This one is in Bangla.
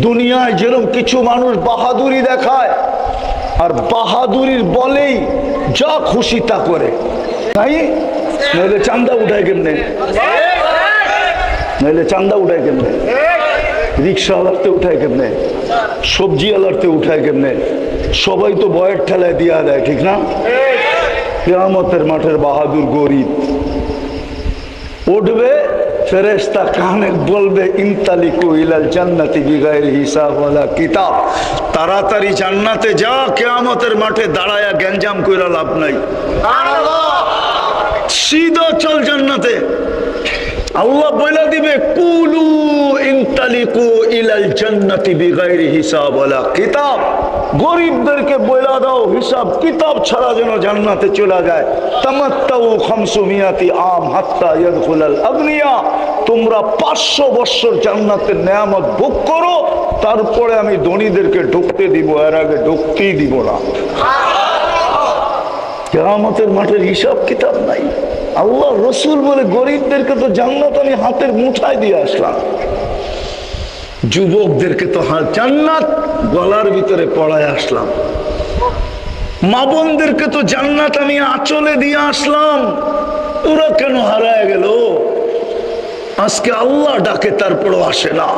দুনিয়ায় যেরকম কিছু মানুষ বাহাদুরি দেখায় আর বাহাদুরির বলেই যা খুশি তা করে, তাই নইলে চান্দা উঠায় কেমনে, নইলে চান্দা উঠায় কেমনে, রিক্সাওয়ালারতে উঠায় কেমনে, সবজিওয়ালারতে উঠায় কেমনে, সবাই তো বয়ের ঠেলায় দিয়া দেয়, ঠিক না? কিয়ামতের মাঠের বাহাদুর গরিব উঠবে, ফেরেশতা কানে বলবে ইনতালিকু ইলাল জান্নাতি বিগাইরি হিসাব ওয়ালা কিতাব, তাড়াতাড়ি জান্নাতে যা, কিয়ামতের মাঠে দাঁড়ায়া গ্যাঞ্জাম কইরা লাভ নাই, সিধা চল জান্নাতে। আল্লাহ বলে দিবে কুলু ইনতালিকু ইলাল জান্নাতি বিগাইরি হিসাব ওয়ালা কিতাব, গরিবদেরকে বলে দাও হিসাব কিতাব ছাড়া যেন জান্নাতে চলে যায়। তামাত্তাউ 500 আম হাত্তা ইয়াদখুলাল আগনিয়া, তোমরা 500 বছর জান্নাতের নেয়ামত ভোগ করো, তারপরে আমি ধনীদেরকে ঢুকতে দিব, এর আগে ঢুকতেই দিব না। কিয়ামতের মাঠের হিসাব কিতাব নাই। আল্লাহ রসুল বলে গরিবদেরকে তো জান্নাত আমি হাতের মুঠায় দিয়ে আসলাম, যুবকদেরকে তো জান্নাত গলার ভিতরে পড়ায় আসলাম, মা বোনদেরকে তো জান্নাত আমি আঁচলে দিয়ে আসলাম, ওরা কেন হারায় গেল? আজকে আল্লাহ ডাকে তারপরও আসে না।